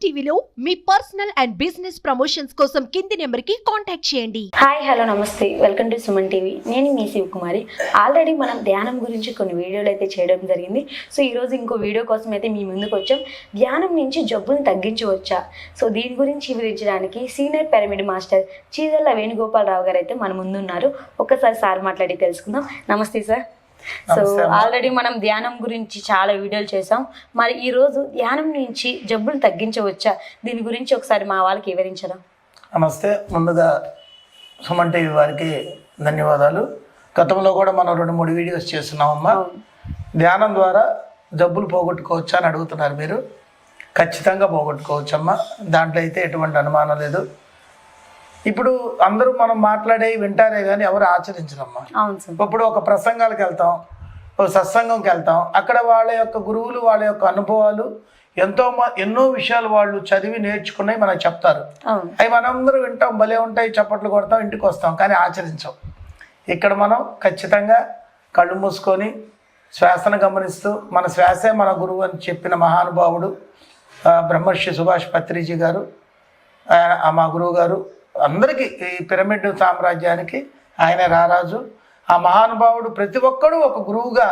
టీవీలో మీ personal and business promotions కోసం కింది నెంబర్కి కాంటాక్ట్ చేయండి. హాయ్ హలో నమస్తే, వెల్కమ్ టు సుమన్ టీవీ. నేను మీ శివకుమారి. ఆల్రెడీ మనం ధ్యానం గురించి కొన్ని వీడియోలు అయితే చేయడం జరిగింది. సో ఈరోజు ఇంకో వీడియో కోసం అయితే మీ ముందుకు వచ్చాం. ధ్యానం నుంచి జబ్బును తగ్గించవచ్చా? సో దీని గురించి వివరించడానికి senior pyramid master Cheedalla Venugopala Rao గారు అయితే మన ముందు ఉన్నారు. ఒక్కసారి సార్ మాట్లాడి తెలుసుకుందాం. నమస్తే సార్. సో ఆల్రెడీ మనం ధ్యానం గురించి చాలా వీడియోలు చేసాం. మరి ఈరోజు ధ్యానం నుంచి జబ్బులు తగ్గించవచ్చా, దీని గురించి ఒకసారి మా వాళ్ళకి వివరించడం. నమస్తే. ముందుగా సుమన్ టీవీ వారికి ధన్యవాదాలు. గతంలో కూడా మనం 2-3 వీడియోస్ చేస్తున్నామమ్మా. ధ్యానం ద్వారా జబ్బులు పోగొట్టుకోవచ్చా అని అడుగుతున్నారు మీరు. ఖచ్చితంగా పోగొట్టుకోవచ్చమ్మా, దాంట్లో అయితే ఎటువంటి అనుమానం లేదు. ఇప్పుడు అందరూ మనం మాట్లాడే వింటారే కానీ ఎవరు ఆచరించరమ్మా. ఇప్పుడు ఒక ప్రసంగాలకు వెళ్తాం, ఒక సత్సంగంకి వెళ్తాం, అక్కడ వాళ్ళ యొక్క గురువులు వాళ్ళ యొక్క అనుభవాలు ఎన్నో విషయాలు వాళ్ళు చదివి నేర్చుకున్నాయి మనకు చెప్తారు. అవి మనందరూ వింటాం, భలే ఉంటాయి, చప్పట్లు కొడతాం, ఇంటికి వస్తాం, కానీ ఆచరించాం. ఇక్కడ మనం ఖచ్చితంగా కళ్ళు మూసుకొని శ్వాసను గమనిస్తూ, మన శ్వాసే మన గురువు అని చెప్పిన మహానుభావుడు బ్రహ్మర్షి సుభాష్ పత్రిజీ గారు, మా గురువు గారు, అందరికీ ఈ పిరమిడ్ సామ్రాజ్యానికి ఆయన రారాజు. ఆ మహానుభావుడు ప్రతి ఒక్కడూ ఒక గురువుగా,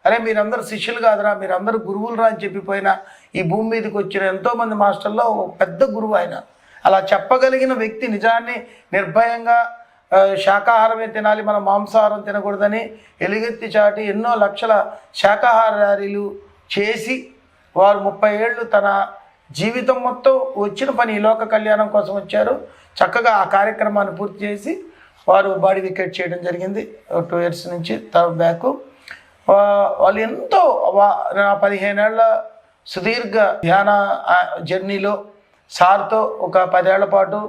అరే మీరందరూ శిష్యులు కాదురా, మీరందరూ గురువులు రా అని చెప్పిపోయిన ఈ భూమి మీదకి వచ్చిన ఎంతోమంది మాస్టర్లో ఒక పెద్ద గురువు ఆయన. అలా చెప్పగలిగిన వ్యక్తి నిజాన్ని నిర్భయంగా శాకాహారమే తినాలి, మనం మాంసాహారం తినకూడదని ఎలుగెత్తి చాటి ఎన్నో లక్షల శాకాహారాలు చేసి వారు 30 ఏళ్ళు తన జీవితం మొత్తం వచ్చిన పని ఈ లోక కళ్యాణం కోసం వచ్చారు. చక్కగా ఆ కార్యక్రమాన్ని పూర్తి చేసి వారు బాడీ వికెట్ చేయడం జరిగింది 2 years నుంచి బ్యాక్. వాళ్ళు ఎంతో 15 ఏళ్ల సుదీర్ఘ ధ్యాన జర్నీలో సార్తో ఒక 10 ఏళ్ల పాటు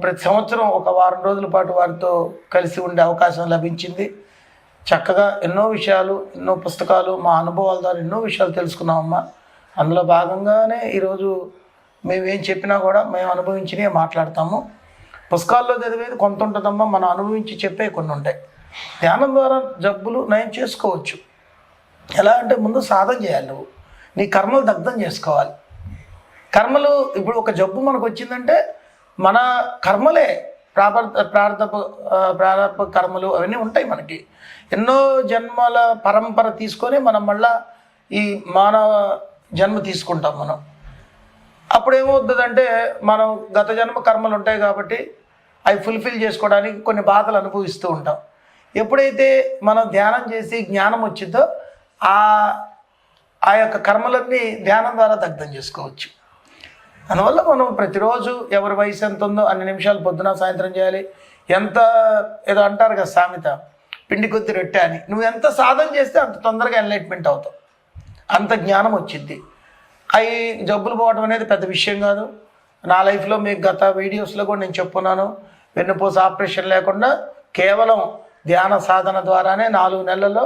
ప్రతి సంవత్సరం ఒక వారం రోజుల పాటు వారితో కలిసి ఉండే అవకాశం లభించింది. చక్కగా ఎన్నో విషయాలు, ఎన్నో పుస్తకాలు, మా అనుభవాల ద్వారా ఎన్నో విషయాలు తెలుసుకున్నామమ్మా. అందులో భాగంగానే ఈరోజు మేము ఏం చెప్పినా కూడా మేము అనుభవించినవి మాట్లాడతాము. పుస్తకాల్లో చదివేది కొంత ఉంటుందమ్మా, మనం అనుభవించి చెప్పే కొన్ని ఉంటాయి. ధ్యానం ద్వారా జబ్బులు నయం చేసుకోవచ్చు. ఎలా అంటే ముందు సాధన చేయాలి, నువ్వు నీ కర్మలు దగ్ధం చేసుకోవాలి. కర్మలు ఇప్పుడు ఒక జబ్బు మనకు వచ్చిందంటే మన కర్మలే ప్రారంభ కర్మలు అవన్నీ ఉంటాయి మనకి. ఎన్నో జన్మల పరంపర తీసుకొని మనం మళ్ళా ఈ మానవ జన్మ తీసుకుంటాం. మనం అప్పుడు ఏమవుతుందంటే మనం గత జన్మ కర్మలు ఉంటాయి కాబట్టి అవి ఫుల్ఫిల్ చేసుకోవడానికి కొన్ని బాధలు అనుభవిస్తూ ఉంటాం. ఎప్పుడైతే మనం ధ్యానం చేసి జ్ఞానం వచ్చిందో ఆ యొక్క కర్మలన్నీ ధ్యానం ద్వారా దగ్ధం చేసుకోవచ్చు. అందువల్ల మనం ప్రతిరోజు ఎవరి వయసు ఎంత ఉందో అన్ని నిమిషాలు పొద్దున సాయంత్రం చేయాలి. ఏదో అంటారు కదా సామెత, పిండి కొద్ది రొట్టె అని. నువ్వు ఎంత సాధన చేస్తే అంత తొందరగా ఎన్లైట్మెంట్ అవుతావు, అంత జ్ఞానం వచ్చింది. అవి జబ్బులు పోవడం అనేది పెద్ద విషయం కాదు. నా లైఫ్లో మీకు గత వీడియోస్లో కూడా నేను చెప్పున్నాను, వెన్నుపూస ఆపరేషన్ లేకుండా కేవలం ధ్యాన సాధన ద్వారానే 4 నెలల్లో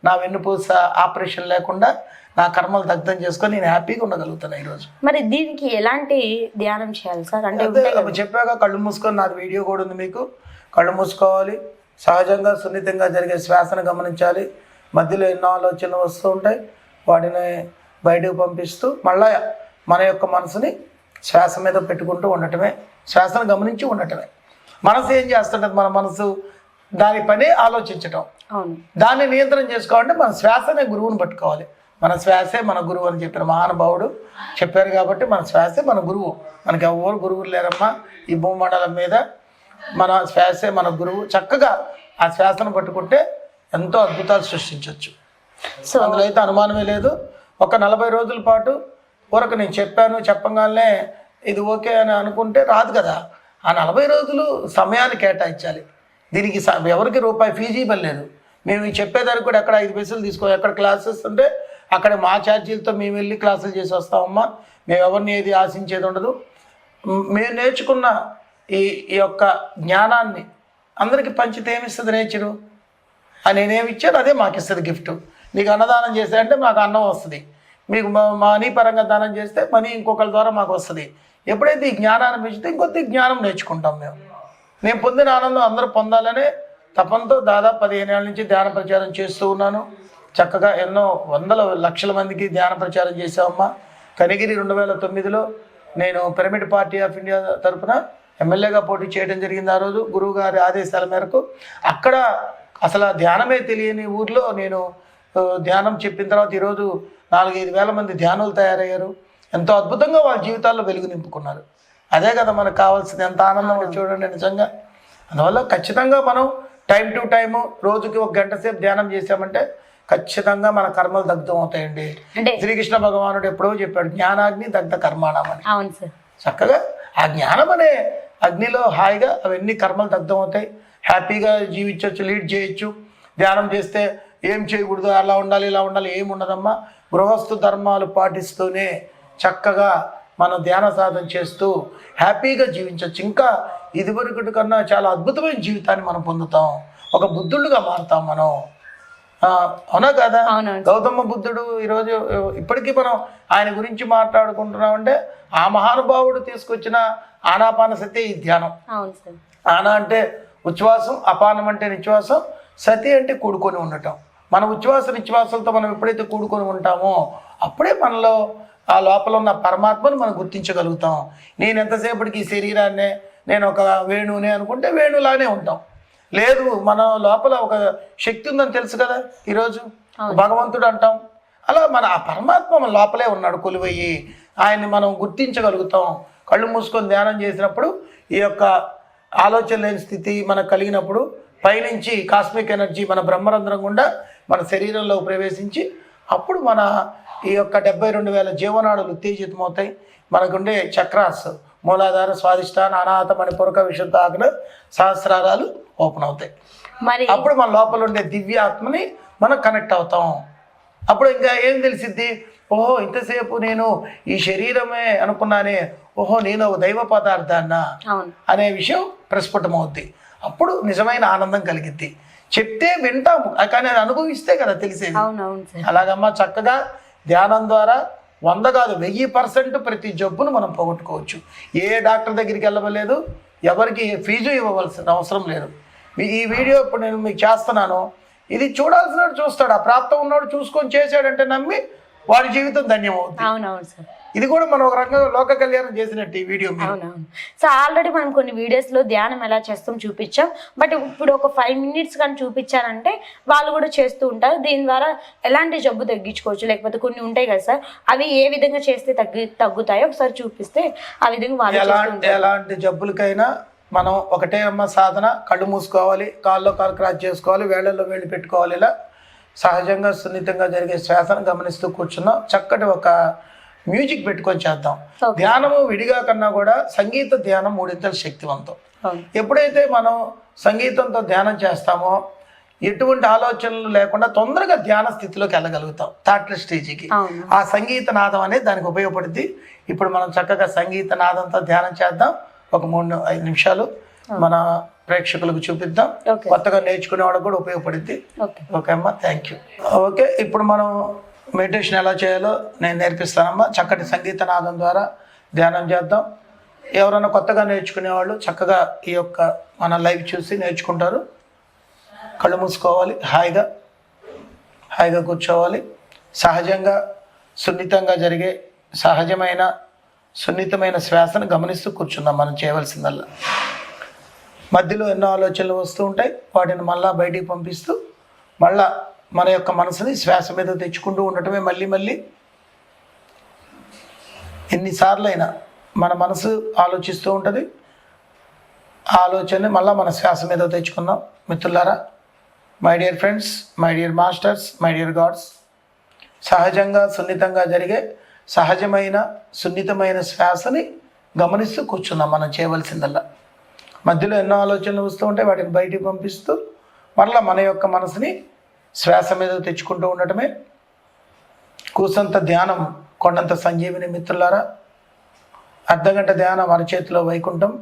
నా వెన్నుపూస ఆపరేషన్ లేకుండా నా కర్మలు దగ్ధం చేసుకొని నేను హ్యాపీగా ఉండగలుగుతాను ఈరోజు. మరి దీనికి ఎలాంటి ధ్యానం చేయాలి సార్? అంటే చెప్పాక కళ్ళు మూసుకొని, నాది వీడియో కూడా ఉంది మీకు. కళ్ళు మూసుకోవాలి, సహజంగా సున్నితంగా జరిగే శ్వాసను గమనించాలి. మధ్యలో ఎన్నో ఆలోచనలు వస్తూ ఉంటాయి, వాటిని బయటకు పంపిస్తూ మళ్ళా మన యొక్క మనసుని శ్వాస మీద పెట్టుకుంటూ ఉండటమే, శ్వాసను గమనించి ఉండటమే. మనసు ఏం చేస్తుంటుంది? మన మనసు దాని పని ఆలోచించటం. దాన్ని నియంత్రణ చేసుకోవాలంటే మన శ్వాసనే గురువుని పట్టుకోవాలి. మన శ్వాసే మన గురువు అని చెప్పిన మహానుభావుడు చెప్పారు కాబట్టి మన శ్వాసే మన గురువు. మనకి ఎవరు గురువులు లేరమ్మా ఈ భూమండలం మీద. మన శ్వాసే మన గురువు. చక్కగా ఆ శ్వాసను పట్టుకుంటే ఎంతో అద్భుతాలు సృష్టించవచ్చు. అందులో అయితే అనుమానమే లేదు. ఒక 40 రోజుల పాటు ఊరకు నేను చెప్పగానే ఇది ఓకే అని అనుకుంటే రాదు కదా. ఆ 40 రోజులు సమయాన్ని కేటాయించాలి. దీనికి ఎవరికి రూపాయి ఫీజు ఇవ్వలేదు. మేము చెప్పేదానికి కూడా ఎక్కడ 5 పైసలు ఎక్కడ క్లాసెస్ ఉంటే అక్కడ మా ఛార్జీలతో మేము వెళ్ళి క్లాసులు చేసి వస్తామమ్మా. మేము ఎవరిని ఏది ఆశించేది ఉండదు. మేము నేర్చుకున్న ఈ యొక్క జ్ఞానాన్ని అందరికీ పంచితే ఏమిస్తుంది నేచరు? నేనేమి ఇచ్చాను అదే మాకు ఇస్తుంది గిఫ్ట్. నీకు అన్నదానం చేస్తే అంటే మాకు అన్నం వస్తుంది, మీకు మనీ పరంగా దానం చేస్తే మనీ ఇంకొకరి ద్వారా మాకు వస్తుంది. ఎప్పుడైతే ఈ జ్ఞానాన్ని పెంచితే ఇంకొద్ది జ్ఞానం నేర్చుకుంటాం. నేను పొందిన ఆనందం అందరూ పొందాలనే తపంతో దాదాపు 15 ఏళ్ళ నుంచి ధ్యాన ప్రచారం చేస్తూ ఉన్నాను. చక్కగా ఎన్నో వందల లక్షల మందికి ధ్యాన ప్రచారం చేసామమ్మా. కనిగిరి 2009లో నేను పిరమిడ్ పార్టీ ఆఫ్ ఇండియా తరఫున ఎమ్మెల్యేగా పోటీ చేయడం జరిగింది. ఆ రోజు గురువు గారి ఆదేశాల మేరకు అక్కడ అసలు ధ్యానమే తెలియని ఊర్లో నేను ధ్యానం చెప్పిన తర్వాత ఈరోజు 4-5 వేల మంది ధ్యానులు తయారయ్యారు. ఎంతో అద్భుతంగా వాళ్ళ జీవితాల్లో వెలుగు నింపుకున్నారు. అదే కదా మనకు కావాల్సింది. ఎంత ఆనందం చూడండి నిజంగా. అందువల్ల ఖచ్చితంగా మనం టైం టు టైము రోజుకి 1 గంట సేపు ధ్యానం చేసామంటే ఖచ్చితంగా మన కర్మలు దగ్ధం అవుతాయండి. శ్రీకృష్ణ భగవానుడు ఎప్పుడో చెప్పాడు, జ్ఞానాగ్ని దగ్ధ కర్మాణం అని. అవును సార్. చక్కగా ఆ జ్ఞానం అనే అగ్నిలో హాయిగా అవన్నీ కర్మలు దగ్ధం అవుతాయి. హ్యాపీగా జీవించవచ్చు, లీడ్ చేయొచ్చు. ధ్యానం చేస్తే ఏం చేయకూడదు, అలా ఉండాలి ఇలా ఉండాలి ఏమి ఉండదమ్మా. గృహస్థు ధర్మాలు పాటిస్తూనే చక్కగా మనం ధ్యాన సాధన చేస్తూ హ్యాపీగా జీవించవచ్చు. ఇంకా ఇదివరకటి కన్నా చాలా అద్భుతమైన జీవితాన్ని మనం పొందుతాం. ఒక బుద్ధుడుగా మారుతాం మనం. అవునా కదా? గౌతమ బుద్ధుడు ఈరోజు ఇప్పటికీ మనం ఆయన గురించి మాట్లాడుకుంటున్నామంటే ఆ మహానుభావుడు తీసుకొచ్చిన ఆనాపాన సతి ఈ ధ్యానం. ఆనా అంటే ఉచ్ఛ్వాసం, అపానం అంటే నిశ్వాసం, సతి అంటే కూడుకొని ఉండటం. మన ఉచ్ఛ్వాస నిశ్వాసాలతో మనం ఎప్పుడైతే కూడుకొని ఉంటామో అప్పుడే మనలో ఆ లోపల ఉన్న పరమాత్మను మనం గుర్తించగలుగుతాం. నేను ఎంతసేపటికి ఈ శరీరాన్నే నేను ఒక వేణువునే అనుకుంటే వేణులానే ఉంటాం. లేదు, మన లోపల ఒక శక్తి ఉందని తెలుసు కదా, ఈరోజు భగవంతుడు అంటాం. అలా మన ఆ పరమాత్మ మన లోపలే ఉన్నాడు కొలువయ్యి. ఆయన్ని మనం గుర్తించగలుగుతాం. కళ్ళు మూసుకొని ధ్యానం చేసినప్పుడు ఈ యొక్క ఆలోచన లేని స్థితి మనకు కలిగినప్పుడు పైనుంచి కాస్మిక్ ఎనర్జీ మన బ్రహ్మరంధ్రం గుండా మన శరీరంలో ప్రవేశించి అప్పుడు మన ఈ యొక్క 72,000 జీవనాడులు ఉత్తేజితమవుతాయి. మనకుండే చక్రాస్ మూలాధార, స్వాదిష్టాన, అనాహత, మణిపూరక, విశుద్ధ, ఆగ్న సహస్రారాలు ఓపెన్ అవుతాయి. మరి అప్పుడు మన లోపల ఉండే దివ్యాత్మని మనం కనెక్ట్ అవుతాం. అప్పుడు ఇంకా ఏం తెలిసిద్ది, ఓహో ఇంతసేపు నేను ఈ శరీరమే అనుకున్నానే, ఓహో నేను ఒక దైవ పదార్థాన్నా అనే విషయం ప్రస్ఫుటమవుద్ది. అప్పుడు నిజమైన ఆనందం కలిగిద్ది. చెప్తే వింటాము కానీ అది అనుభవిస్తే కదా తెలిసేది. అలాగమ్మా చక్కగా ధ్యానం ద్వారా 100 కాదు 1000% ప్రతి జబ్బును మనం పోగొట్టుకోవచ్చు. ఏ డాక్టర్ దగ్గరికి వెళ్ళలేదు, ఎవరికి ఫీజు ఇవ్వవలసిన అవసరం లేదు. ఈ వీడియో ఇప్పుడు నేను మీకు చేస్తున్నాను, ఇది చూడాల్సినట్టు చూస్తాడు. ఆ ప్రాప్తం ఉన్నాడు చూసుకొని చేశాడంటే నమ్మి వాడి జీవితం ధన్యమవుతుంది. అవునవును సార్. ఇది కూడా మనం ఒక రకంగా లోక కళ్యాణం చేసినట్టు ఈ వీడియో. అవునవును. సో ఆల్రెడీ మనం కొన్ని వీడియోస్లో ధ్యానం ఎలా చేస్తాం చూపించాం. బట్ ఇప్పుడు ఒక 5 minutes కానీ చూపించారంటే వాళ్ళు కూడా చేస్తూ ఉంటారు. దీని ద్వారా ఎలాంటి జబ్బు తగ్గించుకోవచ్చు, లేకపోతే కొన్ని ఉంటాయి కదా సార్, అవి ఏ విధంగా చేస్తే తగ్గుతాయో ఒకసారి చూపిస్తే ఆ విధంగా వాళ్ళు ఎలాంటి జబ్బులకైనా మనం ఒకటే అమ్మ సాధన. కళ్ళు మూసుకోవాలి, కాల్లో కాలు క్రాస్ చేసుకోవాలి, వేళ్ళల్లో వేళ్ళు పెట్టుకోవాలి. ఇలా సహజంగా సున్నితంగా జరిగే శ్వాసను గమనిస్తూ కూర్చున్నాం. చక్కటి ఒక మ్యూజిక్ పెట్టుకొని చేద్దాం. ధ్యానము విడిగా కన్నా కూడా సంగీత ధ్యానం 3 శక్తివంతం. ఎప్పుడైతే మనం సంగీతంతో ధ్యానం చేస్తామో ఎటువంటి ఆలోచనలు లేకుండా తొందరగా ధ్యాన స్థితిలోకి వెళ్ళగలుగుతాం, థాట్ స్టేజ్కి. ఆ సంగీత నాదం అనేది దానికి ఉపయోగపడుద్ది. ఇప్పుడు మనం చక్కగా సంగీత నాదంతో ధ్యానం చేద్దాం. ఒక 3-5 నిమిషాలు మన ప్రేక్షకులకు చూపిద్దాం. కొత్తగా నేర్చుకునే వాళ్ళకి కూడా ఉపయోగపడుద్ది. ఓకే అమ్మా, థ్యాంక్ యూ. ఓకే, ఇప్పుడు మనం మెడిటేషన్ ఎలా చేయాలో నేను నేర్పిస్తానమ్మా. చక్కటి సంగీత నాదం ద్వారా ధ్యానం చేద్దాం. ఎవరైనా కొత్తగా నేర్చుకునే వాళ్ళు చక్కగా ఈ యొక్క మన లైవ్ చూసి నేర్చుకుంటారు. కళ్ళు మూసుకోవాలి, హాయిగా కూర్చోవాలి. సహజంగా సున్నితంగా జరిగే సహజమైన సున్నితమైన శ్వాసను గమనిస్తూ కూర్చుందాం. మనం చేయవలసిందల్లా మధ్యలో ఎన్నో ఆలోచనలు వస్తూ ఉంటాయి, వాటిని మళ్ళీ బయటికి పంపిస్తూ మళ్ళా మన యొక్క మనసుని శ్వాస మీద తెచ్చుకుంటూ ఉండటమే. మళ్ళీ ఎన్నిసార్లు అయినా మన మనసు ఆలోచిస్తూ ఉంటుంది. ఆ ఆలోచనని మళ్ళీ మన శ్వాస మీద తెచ్చుకుందాం. మిత్రులారా, my dear friends, my dear masters, my dear God's, సహజంగా సున్నితంగా జరిగే సహజమైన సున్నితమైన శ్వాసని గమనిస్తూ కూర్చుందాం. మనం చేయవలసిందల్లా మధ్యలో ఎన్నో ఆలోచనలు వస్తూ ఉంటే వాటిని బయటికి పంపిస్తూ మరలా మన యొక్క మనసుని శ్వాస మీద తెచ్చుకుంటూ ఉండటమే. కూసంత ధ్యానం కొండంత సంజీవిని. మిత్రులారా, అర్ధగంట ధ్యానం అరచేతిలో వైకుంఠం.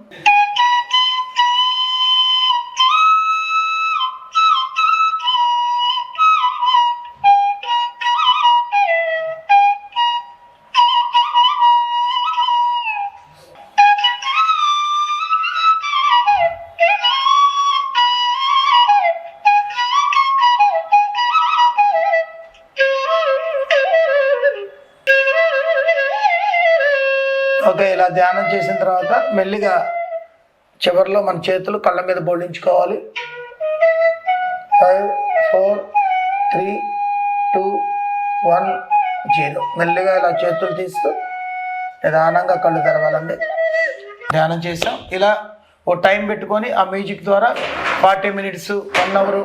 ఓకే, ఇలా ధ్యానం చేసిన తర్వాత మెల్లిగా చివరిలో మన చేతులు కళ్ళ మీద బోళించుకోవాలి. 5 4 3 2 1 0. మెల్లిగా ఇలా చేతులు తీస్తూ నిదానంగా కళ్ళు తెరవాలండి. ధ్యానం చేసాం. ఇలా ఓ టైం పెట్టుకొని ఆ మ్యూజిక్ ద్వారా 40 మినిట్స్ 1 అవర్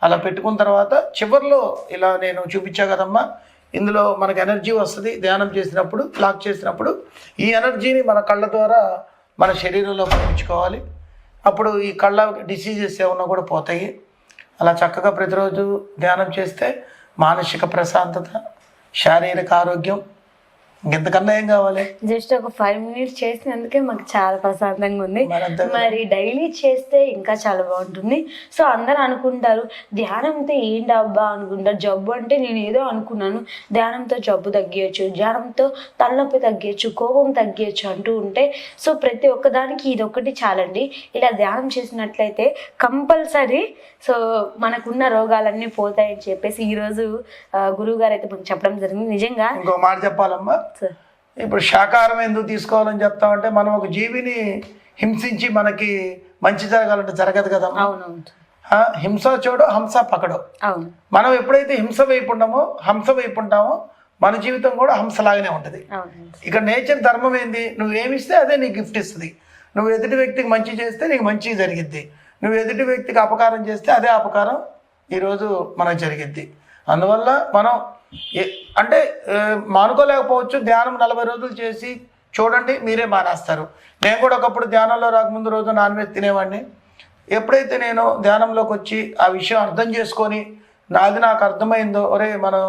అలా పెట్టుకున్న తర్వాత చివరిలో ఇలా నేను చూపించా కదమ్మా, ఇందులో మనకు ఎనర్జీ వస్తుంది. ధ్యానం చేసినప్పుడు లాక్ చేసినప్పుడు ఈ ఎనర్జీని మన కళ్ళ ద్వారా మన శరీరంలో పంపించుకోవాలి. అప్పుడు ఈ కళ్ళ డిసీజెస్ ఏమన్నా కూడా పోతాయి. అలా చక్కగా ప్రతిరోజు ధ్యానం చేస్తే మానసిక ప్రశాంతత, శారీరక ఆరోగ్యం, ఇంకెంతకన్నా ఏం కావాలి? జస్ట్ ఒక 5 మినిట్స్ చేసినందుకే మాకు చాలా ప్రశాంతంగా ఉంది. మరంతే. మరి డైలీ చేస్తే ఇంకా చాలా బాగుంటుంది. సో అందరూ అనుకుంటారు ధ్యానంతో ఏంటి అబ్బా అనుకుంటారు. జబ్బు అంటే నేను ఏదో అనుకున్నాను, ధ్యానంతో జబ్బు తగ్గియచ్చు, ధ్యానంతో తలనొప్పి తగ్గియచ్చు, కోపం తగ్గియచ్చు అంటూ ఉంటే, సో ప్రతి ఒక్కదానికి ఇది ఒకటి చాలండి. ఇలా ధ్యానం చేసినట్లయితే కంపల్సరీ సో మనకున్న రోగాలన్నీ పోతాయని చెప్పేసి ఈరోజు గురువు గారు అయితే మనకు చెప్పడం జరిగింది. నిజంగా ఇంకో మాట చెప్పాలమ్మా, ఇప్పుడు శాకాహారం ఎందుకు తీసుకోవాలని చెప్తామంటే మనం ఒక జీవిని హింసించి మనకి మంచి జరగాలంటే జరగదు కదా. అవునవును. హింస చూడో హంస పకడో. అవును. మనం ఎప్పుడైతే హింస వైపు ఉంటామో, హంస వైపు ఉంటామో మన జీవితం కూడా హంసలాగానే ఉంటుంది. ఇక నేచర్ ధర్మం ఏంది, నువ్వు ఏమిస్తే అదే నీకు గిఫ్ట్ ఇస్తుంది. నువ్వు ఎదుటి వ్యక్తికి మంచి చేస్తే నీకు మంచి జరిగిద్ది, నువ్వు ఎదుటి వ్యక్తికి అపకారం చేస్తే అదే అపకారం ఈరోజు మనకు జరిగిద్ది. అందువల్ల మనం అంటే మానుకోలేకపోవచ్చు. ధ్యానం 40 రోజులు చేసి చూడండి, మీరే మానేస్తారు. నేను కూడా ఒకప్పుడు ధ్యానంలో రాకముందు రోజు నాన్ వెజ్ తినేవాడిని. ఎప్పుడైతే నేను ధ్యానంలోకి వచ్చి ఆ విషయం అర్థం చేసుకొని నాది నాకు అర్థమైందో, ఒరే మనం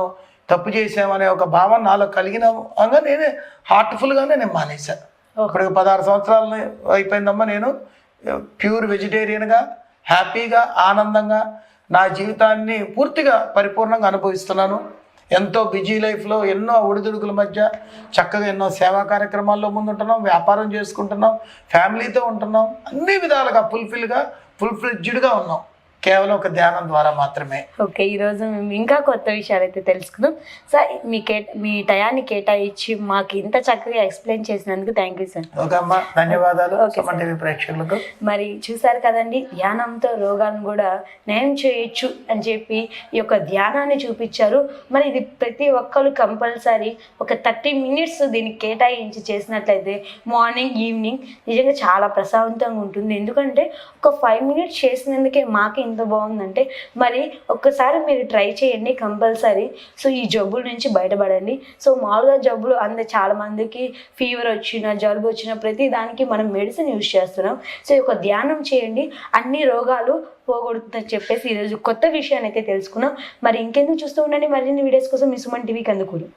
తప్పు చేసామనే ఒక భావన నాలో కలిగిన అనగా నేనే హార్ట్ఫుల్గానే నేను మానేశాను. ఇప్పుడు 16 సంవత్సరాలు అయిపోయిందమ్మా. నేను ప్యూర్ వెజిటేరియన్గా హ్యాపీగా ఆనందంగా నా జీవితాన్ని పూర్తిగా పరిపూర్ణంగా అనుభవిస్తున్నాను. ఎంతో బిజీ లైఫ్లో ఎన్నో ఒడిదుడుకుల మధ్య చక్కగా ఎన్నో సేవా కార్యక్రమాల్లో ముందుంటున్నాం, వ్యాపారం చేసుకుంటున్నాం, ఫ్యామిలీతో ఉంటున్నాం, అన్ని విధాలుగా ఫుల్ ఫ్లెడ్జ్డ్గా ఉన్నాం, కేవలం ఒక ధ్యానం ద్వారా మాత్రమే. ఓకే, ఈరోజు మేము ఇంకా కొత్త విషయాలు అయితే తెలుసుకుందాం. సార్ మీ టయాన్ని కేటాయించి మాకు ఇంత చక్కగా ఎక్స్ప్లెయిన్ చేసినందుకు థ్యాంక్ యూ సార్. ఓకే అమ్మా, ధన్యవాదాలు సుమన్ టీవీ ప్రేక్షకులకు. మరి చూసారు కదండి, ధ్యానంతో రోగాలను కూడా నయం చేయొచ్చు అని చెప్పి ఈ యొక్క ధ్యానాన్ని చూపించారు. మరి ఇది ప్రతి ఒక్కరు కంపల్సరీ ఒక 30 మినిట్స్ దీనికి కేటాయించి చేసినట్లయితే మార్నింగ్ ఈవినింగ్ నిజంగా చాలా ప్రశాంతంగా ఉంటుంది. ఎందుకంటే ఒక 5 మినిట్స్ చేసినందుకే మాకు ఎంత బాగుందంటే, మరి ఒక్కసారి మీరు ట్రై చేయండి కంపల్సరీ. సో ఈ జబ్బుల నుంచి బయటపడండి. సో మామూలుగా జబ్బులు చాలా మందికి ఫీవర్ వచ్చిన, జలుబు వచ్చిన ప్రతి దానికి మనం మెడిసిన్ యూజ్ చేస్తున్నాం. సో ఈ యొక్క ధ్యానం చేయండి, అన్ని రోగాలు పోగొడుతుందని చెప్పేసి ఈరోజు కొత్త విషయాన్ని అయితే తెలుసుకున్నాం. మరి ఇంకెందుకు చూస్తూ ఉండండి, మరిన్ని వీడియోస్ కోసం మీ సుమన్ టీవీకి అందుకూరు.